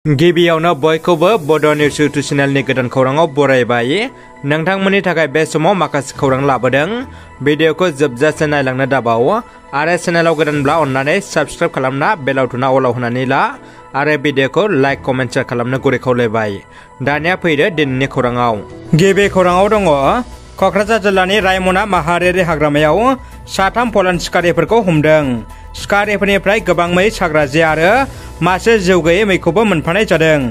गिबियावनो बयखौबो बड' news YouTube चेनेलनि गोदान खौराङाव बरायबाय। नोंथांमोननि थाखाय बे समाव माखासे खौरां लाबोदों। भिडिअखौ जोबजासे नायलांनो दाबाव आरो चेनेलाव गोदानब्ला अन्नानै साबस्क्राइब खालामना बेल आइकनआ अलाव होनानै ला आरो भिडिअखौ लाइक कमेन्ट शेयार खालामनो गुरै खावलायबाय। दानिया फैदो दिनैनि खौराङाव। गिबि खौराङाव दङ क'क्राझार जिल्लानि रायमना माहारियारि हाग्रामायाव साथाम फलान सिखारिफोरखौ हमदों। सिखारिफोरनिफ्राय गोबां मै, साग्रा जे आरो मासे जिउ गैयै मैखौबो मोनफानाय जादों।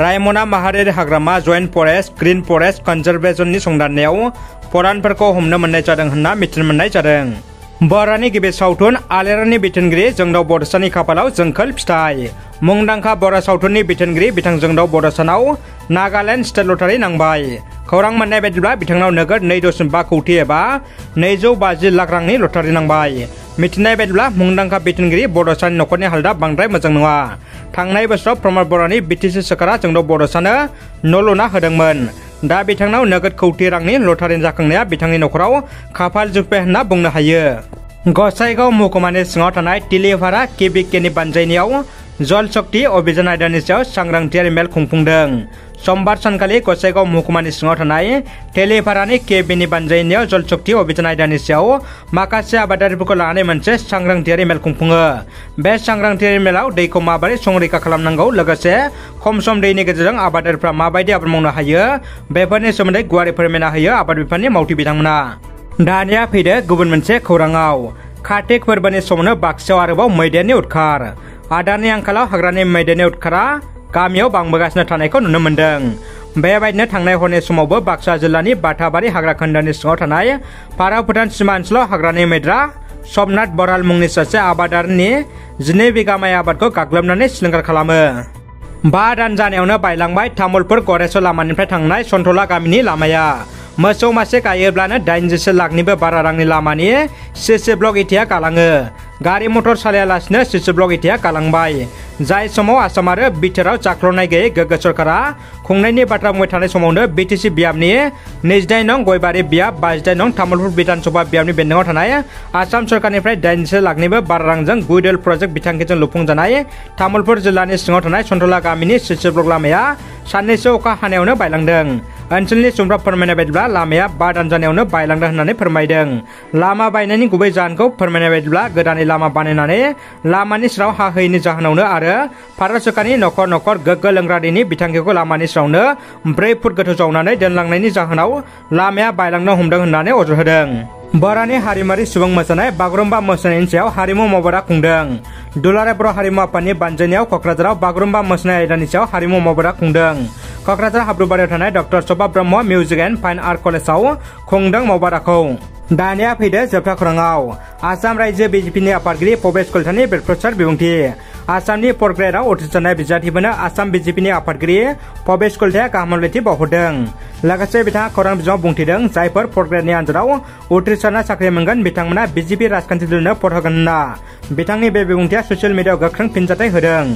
रायमना माहारियारि हाग्रामा जयेन्ट फरेस्ट ग्रीन फरेस्ट कनजारभेशननि संदाननायाव फलानफोरखौ हमनो मोननाय जादों होनना मिथिनो मोननाय जादों। बर'नि गिबि सावथुन आलेरानि बिथोनगिरि जोंदाव बड'सानि खाफालाव जोंखोल फिथाइ। मुंदांखा बर' सावथुननि बिथोनगिरि बिथां जोंदाव बड'सानाव नागालेण्ड स्टेट लटारि नांबाय। खौरां मोननाय बायदिब्ला बिथांनाव नोगोद 2.5 कौटि एबा 250 लाख रांनि लटारि नांबाय। मिथिनाय बायदिब्ला मुंदांखा बिथोनगिरि बड'सानि नखरनि हालोदा बांद्राय मोजां नङा। थांनाय बोसोराव प्रमद बर'नि बिटिसि सोरखारा जोंदाव बड'सानो न' लुना होदोंमोन। दा बिथांनाव नोगोद कौटि रांनि लटारि जाखांनाया बिथांनि नखराव खाफाल जुगबाय होनना बुंनो हायो। गसाइगाव महकुमानि सिङाव थानाय तिलिपारा केबिकेनि बानजायनायाव जल शक्ति अभियान आयदानि सायाव सांग्रांथियारि मेल खुंफुंदों। समबार सानखालि गसाइगाव महकुमानि सिङाव थानाय तिलिपारानि केबिनि बानजायनायाव जल शक्ति अभियान आयदानि सायाव माखासे आबादारिफोरखौ लानानै मोनसे सांग्रांथियारि मेल खुंफुङो। बे सांग्रांथियारि मेलाव दैखौ माबोरै संरैखा खालामनांगौ, लोगोसे खम सम दैनि गेजेरजों आबादारिफ्रा माबायदि आबाद मावनो हायो, बेफोरनि सोमोन्दै गुवारै फोरमायना होयो आबाद बिफाननि मावथि बिथांमोना। दानिया फैदो गुबुन मोनसे खौराङाव। कार्तिक फोरबोनि समावनो बाक्सायाव आरोबाव मैदेरनि उदखार। आदारनि आंखालाव हाग्रानि मैदेरनि उदखारा गामियाव बांबोगासिनो थानायखौ नुनो मोन्दों। बेबायदिनो थांनाय हरनि समावबो बाक्सा जिल्लानि बाथाबारि हाग्रा खोन्दोनि सिङाव थानाय पारा भुटान सीमा ओनसोलाव हाग्रानि मैदेरा समनाथ बराल मुंनि सासे आबादारिनि 12 बिगा माइ आबादखौ गाग्लोबनानै सिलिंखार खालामो। 5 दान जानायावनो बायलांबाय तामुलपुर गरेस्वर लामानिफ्राय थांनाय सन्थला गामिनि लामाया। मोसौ मासे गायोब्लानो 80 लाखनिबो बारा रांनि लामानि सिसि ब्लक इथाया गालाङो। गारि मटर सालायालासिनो सिसि ब्लक इथाया गालांबाय। जाय समाव आसाम आरो बिटिआरआव जाख्ल'नाय गैयै गोग्गो सरकारा खुंनायनि बाथ्रा बुंबाय थानाय समावनो बिटिसि बियाबनि 22 नं गयबारि बियाब, 22 नं तामुलपुर बिधानसभा बियाबनि बेन्दोङाव थानाय आसाम सरकारनिफ्राय 80 लाखनिबो बारा रांजों गुइडेल प्रजेक्ट बिथांखिजों लुफुंजानाय तामुलपुर जिल्लानि सिङाव थानाय सन्थला गामिनि सिसि ब्लक लामाया साननैसो अखा हानायावनो बायलांदों। ओनसोलनि सुबुंफ्रा फोरमायनाय बायदिब्ला लामाया 5 दान जानायावनो बायलांदों होननानै फोरमायदों। लामा बायनायनि गुबै जाहोनखौ फोरमायनाय बायदिब्ला गोदानै लामा बानायनानै लामानि सेराव हा होयैनि जाहोनावनो आरो भारत सरकारनि नखर नखर गोग्गो लोंग्रा दैनि बिथांखिखौ लामानि सेरावनो 4 फुट गोथौ जावनानै दोनलांनायनि जाहोनाव लामाया बायलांनो हमदों होननानै अजद होदों। बर'नि हारिमुआरि सुबुं मोसानाय बागुरुम्बा मोसानायनि सायाव हारिमु मावबादा खुंदों। दुलाराय बर' हारिमु आफादनि बानजायनायाव क'क्राझाराव बागुरुम्बा मोसानाय आयदानि सायाव हारिमु मावबादा खुंदों। क'क्राझार हाब्रुबारियाव थानाय डक्टर सभा ब्रह्म मिउजिक एन्ड फाइन आर्ट कलेजाव खुंदों मावबादाखौ। दानिया फैदो जोबथा खौराङाव। आसाम रायजो बिजेपिनि आफादगिरि भबेश कलितानि बेरफ्रुसार बिबुंथि। आसामनि 4th ग्रेडआव उथ्रिसारनाय बिजाथिफोरनो आसाम बिजेपिनि आफादगिरि भबेश कलिताया गाहाम हामलायथि बावहरदों। लोगोसे बिथाङा खौरां बिजोङाव बुंथिदों, जायफोर 4th ग्रेडनि आनजादाव उथ्रिसारना साख्रि मोनगोन बिथांमोना बिजेपि राजखान्थि दोलोनो भट होगोन होनना। बिथांनि बे बिबुंथिया ससियेल मिडियाआव गोख्रों फिनजाथाय होदों।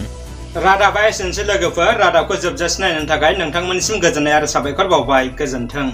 रादाबा एसेनोसै लोगोफोर। रादाबखौ जोबजासे नायनो थाखाय नोंथांमोननिसिम गोजोननाय आरो साबायखर बावबाय। गोजोन्थों।